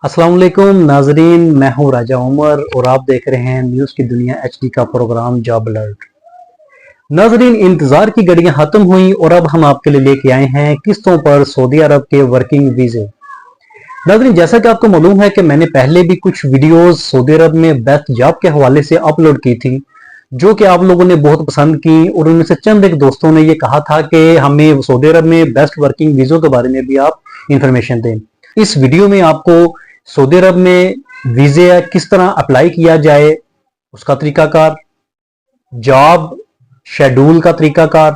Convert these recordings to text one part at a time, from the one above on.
अस्सलाम वालेकुम नाजरीन, मैं हूं राजा उमर और आप देख रहे हैं न्यूज़ की दुनिया एचडी का प्रोग्राम जॉब अलर्ट। नाजरीन, इंतजार की घड़ियां खत्म हुई और अब हम आपके लिए लेके आए हैं किस्तों पर सऊदी अरब के वर्किंग वीजे। नाजरीन, जैसा कि आपको मालूम है कि मैंने पहले भी कुछ वीडियोस सऊदी अरब में बेस्ट जॉब के हवाले से अपलोड की थी, जो कि आप लोगों ने बहुत पसंद की और उनमें से चंद एक दोस्तों ने ये कहा था कि हमें सऊदी अरब में बेस्ट वर्किंग वीजों के बारे में भी आप इंफॉर्मेशन दें। इस वीडियो में आपको सऊदी अरब में वीजे किस तरह अप्लाई किया जाए, उसका तरीकाकार, जॉब शेड्यूल का तरीकाकार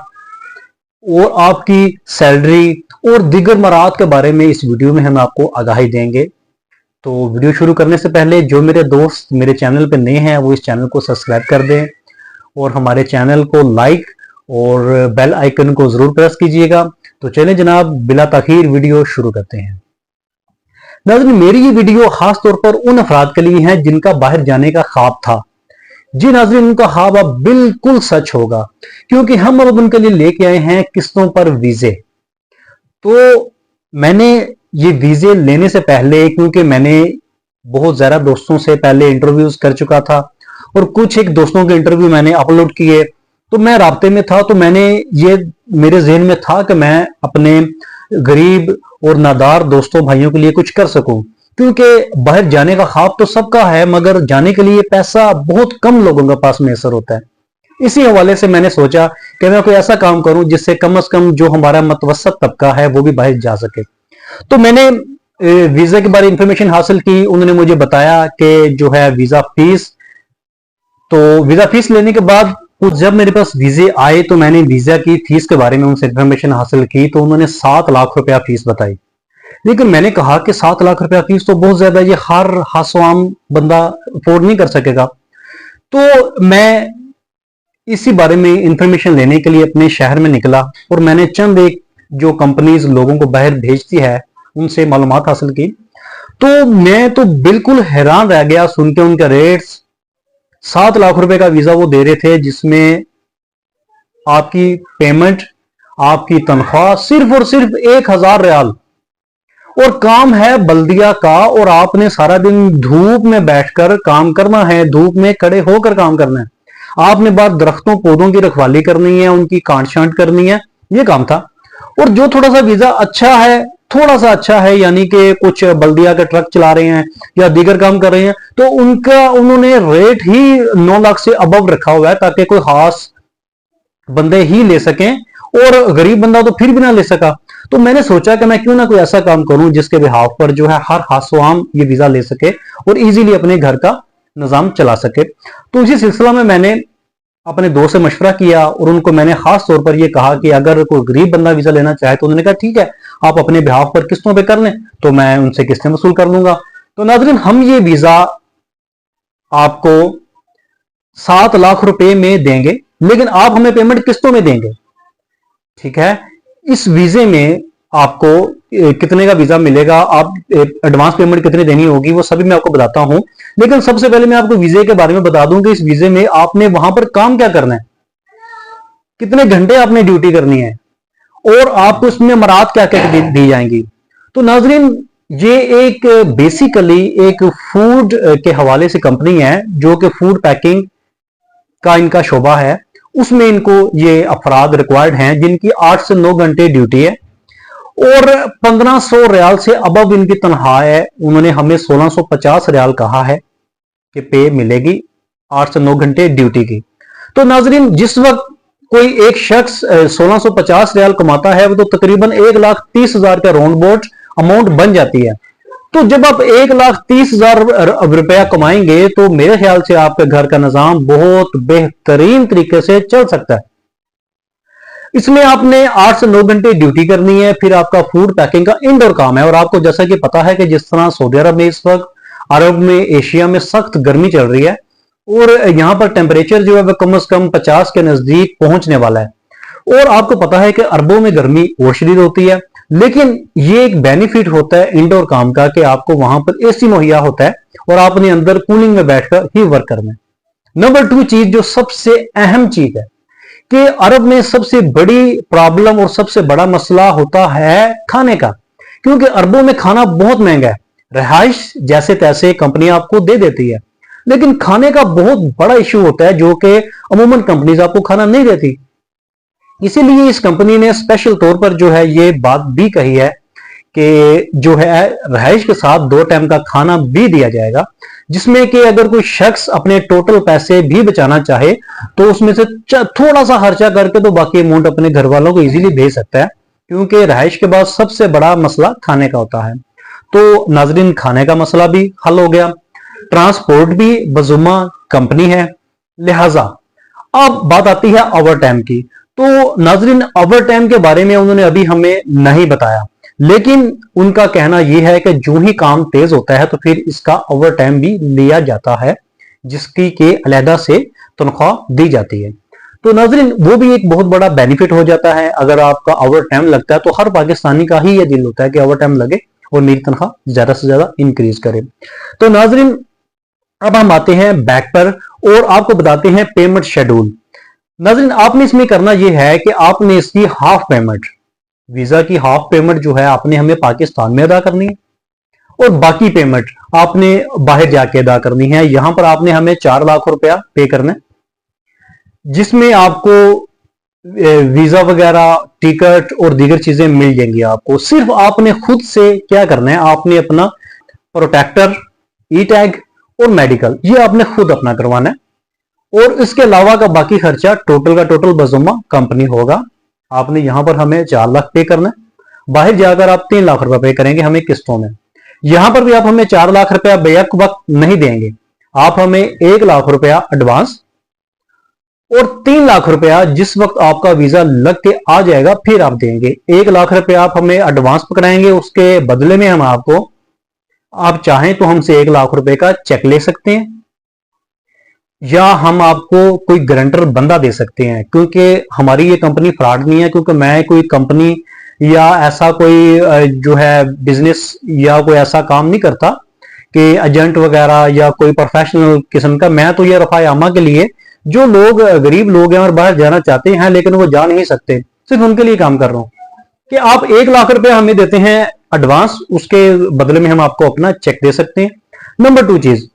और आपकी सैलरी और दीगर मराहत के बारे में इस वीडियो में हम आपको आगाही देंगे। तो वीडियो शुरू करने से पहले जो मेरे दोस्त मेरे चैनल पे नए हैं वो इस चैनल को सब्सक्राइब कर दें और हमारे चैनल को लाइक और बेल आइकन को जरूर प्रेस कीजिएगा। तो चलें जनाब, बिला ताखीर वीडियो शुरू करते हैं। नाज़रीन, मेरी ये वीडियो खास तौर पर उन अफराद के लिए है जिनका बाहर जाने का ख्वाब था। जी नाज़रीन, उनका ख्वाब अब बिल्कुल सच होगा, क्योंकि हम अब उनके लिए लेके आए हैं किस्तों पर वीजे। तो मैंने ये वीजे लेने से पहले, क्योंकि मैंने बहुत ज्यादा दोस्तों से पहले इंटरव्यूज कर चुका था और कुछ एक दोस्तों के इंटरव्यू मैंने अपलोड किए, तो मैं राब्ते में था। तो मैंने ये मेरे जहन में था कि मैं अपने गरीब और नादार दोस्तों भाइयों के लिए कुछ कर सकूं, क्योंकि बाहर जाने का ख्वाब तो सबका है मगर जाने के लिए पैसा बहुत कम लोगों के पास मैसर होता है। इसी हवाले से मैंने सोचा कि मैं कोई ऐसा काम करूं जिससे कम से कम जो हमारा मतवसत तबका है वो भी बाहर जा सके। तो मैंने वीजा के बारे में इंफॉर्मेशन हासिल की। उन्होंने मुझे बताया कि जो है वीजा फीस, तो वीजा फीस लेने के बाद जब मेरे पास वीजे आए तो मैंने वीजा की फीस के बारे में उनसे इंफॉर्मेशन हासिल की। तो उन्होंने 7 लाख रुपया फीस बताई, लेकिन मैंने कहा कि 7 लाख रुपया फीस तो बहुत ज्यादा, ये हर हासवाम बंदा अफोर्ड नहीं कर सकेगा। तो मैं इसी बारे में इंफॉर्मेशन लेने के लिए अपने शहर में निकला और मैंने चंद एक जो कंपनीज लोगों को बाहर भेजती है उनसे मालूमात हासिल की। तो मैं तो बिल्कुल हैरान रह गया सुन के उनके रेट्स। 7 लाख रुपए का वीजा वो दे रहे थे, जिसमें आपकी पेमेंट, आपकी तनख्वाह सिर्फ और सिर्फ 1000 रियाल, और काम है बल्दिया का, और आपने सारा दिन धूप में बैठकर काम करना है, धूप में खड़े होकर काम करना है। आपने बाद दरख्तों पौधों की रखवाली करनी है, उनकी काट छांट करनी है, ये काम था। और जो थोड़ा सा वीजा अच्छा है, थोड़ा सा अच्छा है, यानी कि कुछ बल्दिया के ट्रक चला रहे हैं या दीगर काम कर रहे हैं, तो उनका उन्होंने रेट ही 9 लाख से अबव रखा हुआ है, ताकि कोई खास बंदे ही ले सकें और गरीब बंदा तो फिर भी ना ले सका। तो मैंने सोचा कि मैं क्यों ना कोई ऐसा काम करूं जिसके बिहाफ पर जो है हर हासवाम ये वीजा ले सके और इजीली अपने घर का निजाम चला सके। तो इसी सिलसिला में मैंने अपने दोस्त से मशवरा किया और उनको मैंने खास तौर पर यह कहा कि अगर कोई गरीब बंदा वीजा लेना चाहे तो उन्होंने कहा ठीक है, आप अपने बिहाफ पर किस्तों पे कर लें, तो मैं उनसे किस्तें वसूल कर लूंगा। तो नाज़रीन, हम ये वीजा आपको 7 लाख रुपए में देंगे, लेकिन आप हमें पेमेंट किस्तों में देंगे, ठीक है। इस वीजे में आपको कितने का वीजा मिलेगा, आप एडवांस पेमेंट कितनी देनी होगी, वो सभी मैं आपको बताता हूं। लेकिन सबसे पहले मैं आपको वीजे के बारे में बता दूं कि इस वीजे में आपने वहां पर काम क्या करना है, कितने घंटे आपने ड्यूटी करनी है और आपको इसमें मराहत क्या क्या दी जाएंगी। तो नाजरीन, ये एक बेसिकली एक फूड के हवाले से कंपनी है, जो कि फूड पैकिंग का इनका शोबा है। उसमें इनको ये अफराद रिक्वायर्ड हैं जिनकी 8 से 9 घंटे ड्यूटी है और 1500 रियाल से अबव इनकी तनख्वाह है। उन्होंने हमें 1650 रियाल कहा है कि पे मिलेगी 8 से 9 घंटे ड्यूटी की। तो नाजरीन, जिस वक्त कोई एक शख्स 1650 रियाल कमाता है, वो तो तकरीबन 1,30,000 का राउंड बोट अमाउंट बन जाती है। तो जब आप 1,30,000 रुपया कमाएंगे तो मेरे ख्याल से आपके घर का निजाम बहुत बेहतरीन तरीके से चल सकता है। इसमें आपने 8 से 9 घंटे ड्यूटी करनी है, फिर आपका फूड पैकिंग का इंडोर काम है। और आपको जैसा कि पता है कि जिस तरह सऊदी अरब में इस वक्त, अरब में, एशिया में सख्त गर्मी चल रही है और यहां पर टेम्परेचर जो है वह कम से कम 50 के नजदीक पहुंचने वाला है। और आपको पता है कि अरबों में गर्मी और शदीद होती है, लेकिन ये एक बेनिफिट होता है इंडोर काम का कि आपको वहां पर एसी मुहैया होता है और आपने अंदर कूलिंग में बैठकर ही वर्क करना है। नंबर 2 चीज, जो सबसे अहम चीज है कि अरब में सबसे बड़ी प्रॉब्लम और सबसे बड़ा मसला होता है खाने का, क्योंकि अरबों में खाना बहुत महंगा है। रिहाइश जैसे तैसे कंपनी आपको दे देती है, लेकिन खाने का बहुत बड़ा इश्यू होता है जो कि अमूमन कंपनीज आपको खाना नहीं देती। इसीलिए इस कंपनी ने स्पेशल तौर पर जो है ये बात भी कही है कि जो है रहाइश के साथ 2 टाइम का खाना भी दिया जाएगा, जिसमें कि अगर कोई शख्स अपने टोटल पैसे भी बचाना चाहे तो उसमें से थोड़ा सा खर्चा करके तो बाकी अमाउंट अपने घर वालों को इजीली भेज सकता है, क्योंकि रहाइश के बाद सबसे बड़ा मसला खाने का होता है। तो नाजरीन, खाने का मसला भी हल हो गया, ट्रांसपोर्ट भी बजुमा कंपनी है। लिहाजा अब बात आती है ओवर टाइम की। तो नाजरीन, ओवर टाइम के बारे में उन्होंने अभी हमें नहीं बताया, लेकिन उनका कहना यह है कि जो ही काम तेज होता है तो फिर इसका ओवर टाइम भी लिया जाता है, जिसकी के अलहदा से तनख्वाह दी जाती है। तो नाजरीन, वो भी एक बहुत बड़ा बेनिफिट हो जाता है। अगर आपका ओवर टाइम लगता है तो हर पाकिस्तानी का ही यह दिल होता है कि ओवर टाइम लगे और मेरी तनख्वाह ज्यादा से ज्यादा इंक्रीज करे। तो नाजरीन, अब हम आते हैं बैक पर और आपको बताते हैं पेमेंट शेड्यूल। नाजरीन, आपने इसमें करना यह है कि आपने इसकी हाफ पेमेंट, वीजा की हाफ पेमेंट जो है आपने हमें पाकिस्तान में अदा करनी है, और बाकी पेमेंट आपने बाहर जाके अदा करनी है। यहां पर आपने हमें 4 लाख रुपया पे करना है, जिसमें आपको वीजा वगैरह, टिकट और दीगर चीजें मिल जाएंगी आपको। सिर्फ आपने खुद से क्या करना है, आपने अपना प्रोटेक्टर, ई टैग और मेडिकल ये आपने खुद अपना करवाना है, और इसके अलावा का बाकी खर्चा टोटल का टोटल बजुमा कंपनी होगा। आपने यहां पर हमें 4 लाख पे करना है, बाहर जाकर आप 3 लाख रुपए पे करेंगे हमें किस्तों में। यहां पर भी आप हमें 4 लाख रुपया बेक वक्त नहीं देंगे, आप हमें 1 लाख रुपया एडवांस और 3 लाख रुपया जिस वक्त आपका वीजा लग के आ जाएगा फिर आप देंगे। 1 लाख रुपया आप हमें एडवांस पकड़ाएंगे, उसके बदले में हम आपको, आप चाहें तो हमसे 1 लाख रुपए का चेक ले सकते हैं, या हम आपको कोई गारंटर बंदा दे सकते हैं, क्योंकि हमारी ये कंपनी फ्रॉड नहीं है। क्योंकि मैं कोई कंपनी या ऐसा कोई जो है बिजनेस या कोई ऐसा काम नहीं करता कि एजेंट वगैरह या कोई प्रोफेशनल किस्म का। मैं तो ये रफा आमा के लिए, जो लोग गरीब लोग हैं और बाहर जाना चाहते हैं लेकिन वो जा नहीं सकते, सिर्फ उनके लिए काम कर रहा हूं कि आप 1 लाख रुपए हमें देते हैं एडवांस, उसके बदले में हम आपको अपना चेक दे सकते हैं। नंबर 2 चीज,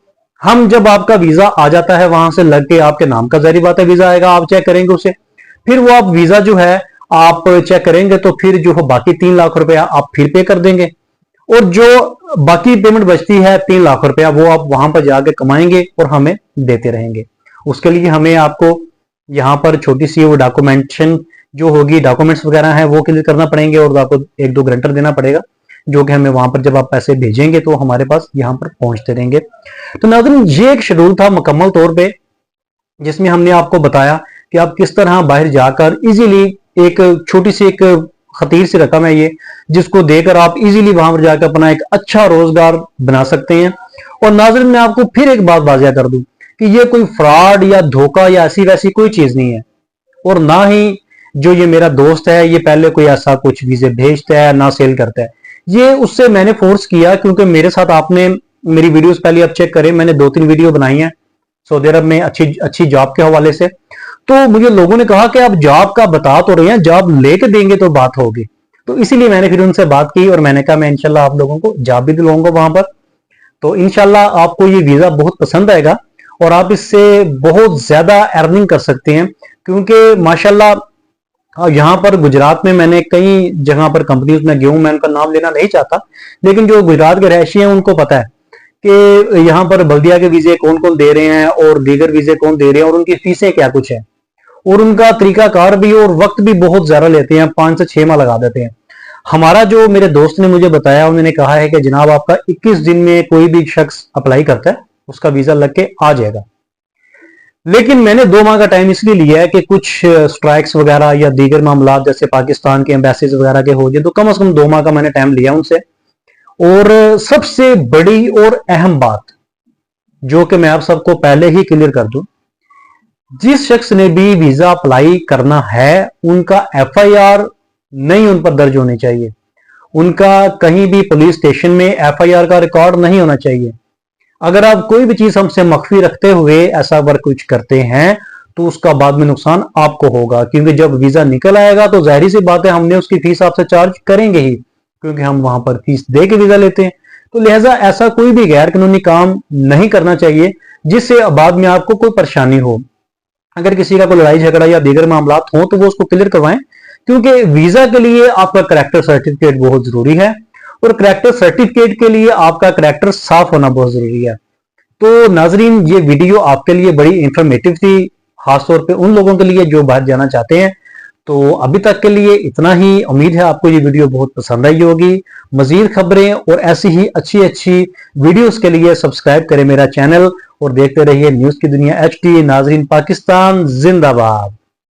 हम जब आपका वीजा आ जाता है वहां से लग के आपके नाम का जारी बात है वीजा आएगा, आप चेक करेंगे उसे, फिर वो आप वीजा जो है आप चेक करेंगे तो फिर जो बाकी 3 लाख रुपया आप फिर पे कर देंगे, और जो बाकी पेमेंट बचती है 3 लाख रुपया वो आप वहां पर जाके कमाएंगे और हमें देते रहेंगे। उसके लिए हमें आपको यहाँ पर छोटी सी वो डॉक्यूमेंटेशन जो होगी, डॉक्यूमेंट्स वगैरह हैं वो क्लियर करना पड़ेंगे, और आपको 1-2 गारंटर देना पड़ेगा, जो कि हमें वहां पर जब आप पैसे भेजेंगे तो हमारे पास यहाँ पर पहुंचते रहेंगे। तो नाज़रीन, ये एक शेड्यूल था मुकम्मल तौर पे, जिसमें हमने आपको बताया कि आप किस तरह बाहर जाकर इजीली एक छोटी सी एक खतीर सी रकम है ये, जिसको देकर आप इजीली वहां पर जाकर अपना एक अच्छा रोजगार बना सकते हैं। और नाज़रीन, मैं आपको फिर एक बात वाज़ेह कर दूं कि ये कोई फ्रॉड या धोखा या ऐसी वैसी कोई चीज नहीं है, और ना ही जो ये मेरा दोस्त है ये पहले कोई ऐसा कुछ वीजे भेजता है ना सेल करता है। ये उससे मैंने फोर्स किया, क्योंकि मेरे साथ आपने मेरी वीडियोस पहले आप चेक करें, मैंने 2-3 वीडियो बनाई हैं सऊदी अरब में अच्छी जॉब के हवाले से। तो मुझे लोगों ने कहा कि आप जॉब का बता तो रहे हैं, जॉब लेके देंगे तो बात होगी। तो इसीलिए मैंने फिर उनसे बात की और मैंने कहा मैं इंशाल्लाह आप लोगों को जॉब भी दिलवाऊंगा वहां पर। तो इंशाल्लाह आपको ये वीजा बहुत पसंद आएगा और आप इससे बहुत ज्यादा अर्निंग कर सकते हैं, क्योंकि माशाल्लाह यहाँ पर गुजरात में मैंने कई जगह पर कंपनीज में गया हूं, मैं उनका नाम लेना नहीं चाहता, लेकिन जो गुजरात के रहशी हैं उनको पता है कि यहाँ पर बल्दिया के वीजे कौन कौन दे रहे हैं और दीगर वीजे कौन दे रहे हैं और उनकी फीसें क्या कुछ है, और उनका तरीकाकार भी और वक्त भी बहुत ज्यादा लेते हैं, 5 से 6 माह लगा देते हैं। हमारा जो मेरे दोस्त ने मुझे बताया, उन्होंने कहा है कि जनाब आपका 21 दिन में कोई भी शख्स अप्लाई करता है उसका वीजा लग के आ जाएगा। लेकिन मैंने 2 माह का टाइम इसलिए लिया है कि कुछ स्ट्राइक्स वगैरह या दीगर मामला जैसे पाकिस्तान के एम्बेसीज वगैरह के हो जाए, तो कम से कम 2 माह का मैंने टाइम लिया उनसे। और सबसे बड़ी और अहम बात जो कि मैं आप सबको पहले ही क्लियर कर दूं, जिस शख्स ने भी वीजा अप्लाई करना है उनका FIR नहीं उन पर दर्ज होनी चाहिए, उनका कहीं भी पुलिस स्टेशन में FIR का रिकॉर्ड नहीं होना चाहिए। अगर आप कोई भी चीज हमसे मख्फी रखते हुए ऐसा वर्क कुछ करते हैं तो उसका बाद में नुकसान आपको होगा, क्योंकि जब वीजा निकल आएगा तो जाहिर सी बात है हमने उसकी फीस आपसे चार्ज करेंगे ही, क्योंकि हम वहां पर फीस दे के वीजा लेते हैं। तो लिहाजा ऐसा कोई भी गैर कानूनी काम नहीं करना चाहिए जिससे बाद में आपको कोई परेशानी हो। अगर किसी का कोई लड़ाई झगड़ा या दीगर मामला हो तो वो उसको क्लियर करवाएं, क्योंकि वीजा के लिए आपका करैक्टर सर्टिफिकेट बहुत जरूरी है और करैक्टर सर्टिफिकेट के लिए आपका करैक्टर साफ होना बहुत जरूरी है। तो नाजरीन, ये वीडियो आपके लिए बड़ी इंफॉर्मेटिव थी, खासतौर पे उन लोगों के लिए जो बाहर जाना चाहते हैं। तो अभी तक के लिए इतना ही। उम्मीद है आपको ये वीडियो बहुत पसंद आई होगी। मजीद खबरें और ऐसी ही अच्छी अच्छी वीडियोस के लिए सब्सक्राइब करें मेरा चैनल और देखते रहिए न्यूज की दुनिया HD। नाजरीन, पाकिस्तान जिंदाबाद।